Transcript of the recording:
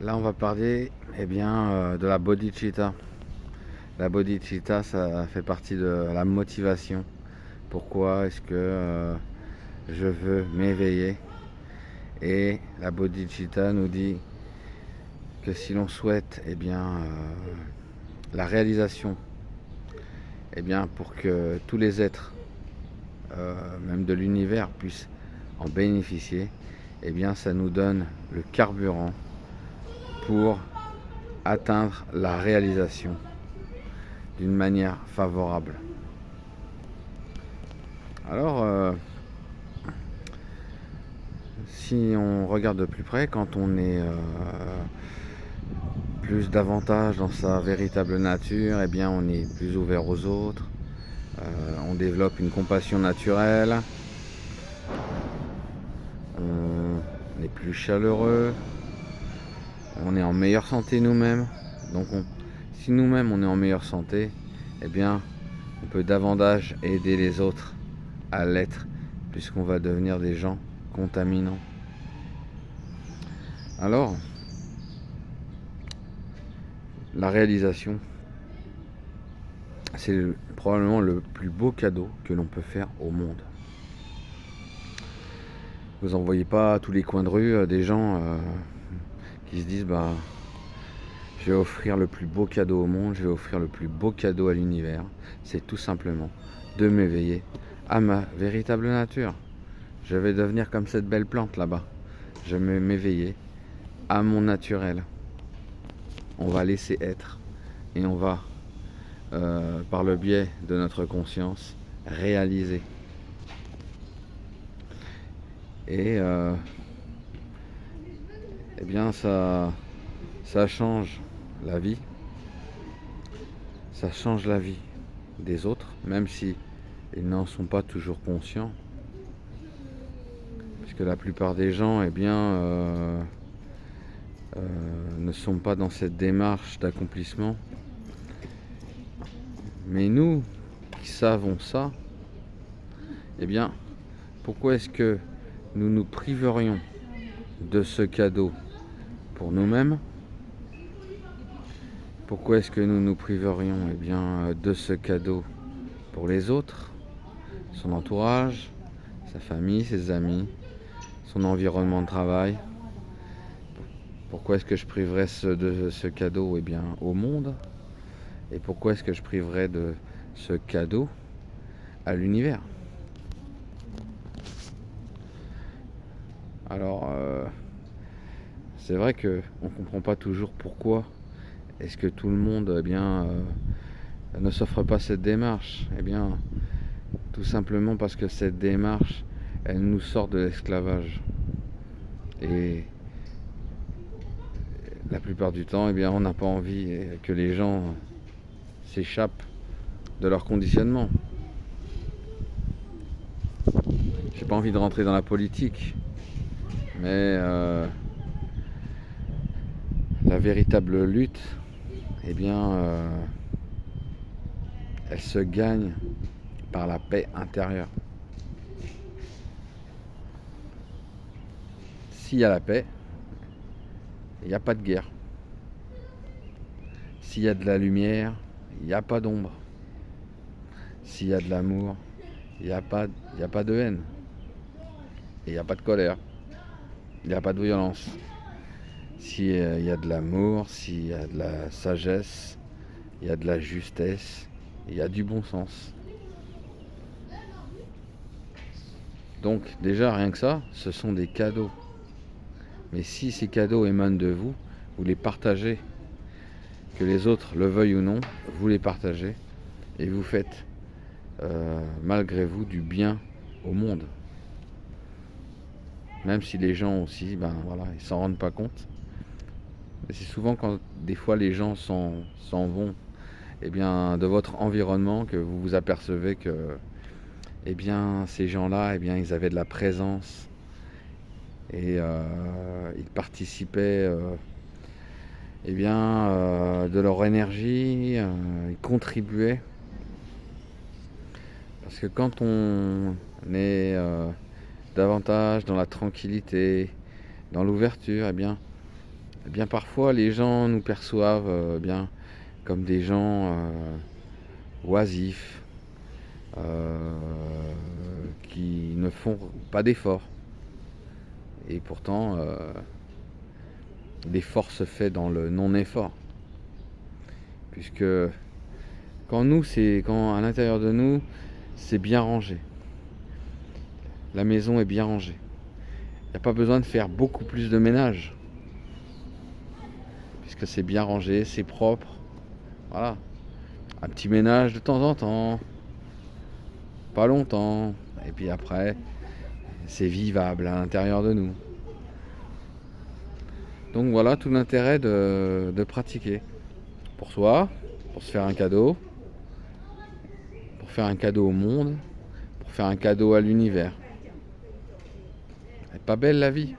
Là, on va parler de la bodhicitta. La bodhicitta, ça fait partie de la motivation. Pourquoi est-ce que je veux m'éveiller? Et la bodhicitta nous dit que si l'on souhaite la réalisation, pour que tous les êtres, même de l'univers, puissent en bénéficier, ça nous donne le carburant pour atteindre la réalisation d'une manière favorable. Alors, si on regarde de plus près, quand on est plus davantage dans sa véritable nature, on est plus ouvert aux autres, on développe une compassion naturelle, on est plus chaleureux, on est en meilleure santé nous-mêmes. Donc si nous-mêmes on est en meilleure santé, on peut davantage aider les autres à l'être, puisqu'on va devenir des gens contaminants. Alors, la réalisation, c'est probablement le plus beau cadeau que l'on peut faire au monde. Vous en voyez pas à tous les coins de rue des gens qui se disent je vais offrir le plus beau cadeau au monde, je vais offrir le plus beau cadeau à l'univers. C'est tout simplement de m'éveiller à ma véritable nature. Je vais devenir comme cette belle plante là-bas. Je vais m'éveiller à mon naturel. On va laisser être et on va, par le biais de notre conscience, réaliser. Et ça change la vie. Ça change la vie des autres, même si ils n'en sont pas toujours conscients. Puisque la plupart des gens, ne sont pas dans cette démarche d'accomplissement. Mais nous, qui savons ça, pourquoi est-ce que nous nous priverions de ce cadeau pour nous-mêmes? Pourquoi est-ce que nous nous priverions de ce cadeau pour les autres, son entourage, sa famille, ses amis, son environnement de travail? Pourquoi est-ce que je priverais de ce cadeau au monde? Et pourquoi est-ce que je priverais de ce cadeau à l'univers? Alors, c'est vrai qu'on ne comprend pas toujours pourquoi est-ce que tout le monde ne s'offre pas cette démarche. Tout simplement parce que cette démarche, elle nous sort de l'esclavage. Et la plupart du temps, on n'a pas envie que les gens s'échappent de leur conditionnement. J'ai pas envie de rentrer dans la politique, mais la véritable lutte, elle se gagne par la paix intérieure. S'il y a la paix, il n'y a pas de guerre. S'il y a de la lumière, il n'y a pas d'ombre. S'il y a de l'amour, il n'y a pas de haine. Et il n'y a pas de colère. Il n'y a pas de violence. S'il y a de l'amour, s'il y a de la sagesse, il y a de la justesse, il y a du bon sens. Donc déjà, rien que ça, ce sont des cadeaux. Mais si ces cadeaux émanent de vous, vous les partagez. Que les autres le veuillent ou non, vous les partagez. Et vous faites, malgré vous, du bien au monde. Même si les gens aussi, ils s'en rendent pas compte. Mais c'est souvent quand des fois les gens s'en vont de votre environnement que vous vous apercevez que ces gens-là, ils avaient de la présence et ils participaient de leur énergie, ils contribuaient. Parce que quand on est davantage dans la tranquillité, dans l'ouverture, Eh bien parfois les gens nous perçoivent bien comme des gens oisifs, euh, qui ne font pas d'efforts. Et pourtant, l'effort se fait dans le non-effort. Puisque quand à l'intérieur de nous, c'est bien rangé. La maison est bien rangée. Il n'y a pas besoin de faire beaucoup plus de ménage. Puisque c'est bien rangé, c'est propre. Voilà. Un petit ménage de temps en temps. Pas longtemps. Et puis après, c'est vivable à l'intérieur de nous. Donc voilà tout l'intérêt de pratiquer. Pour soi, pour se faire un cadeau, pour faire un cadeau au monde, pour faire un cadeau à l'univers. Elle est pas belle la vie?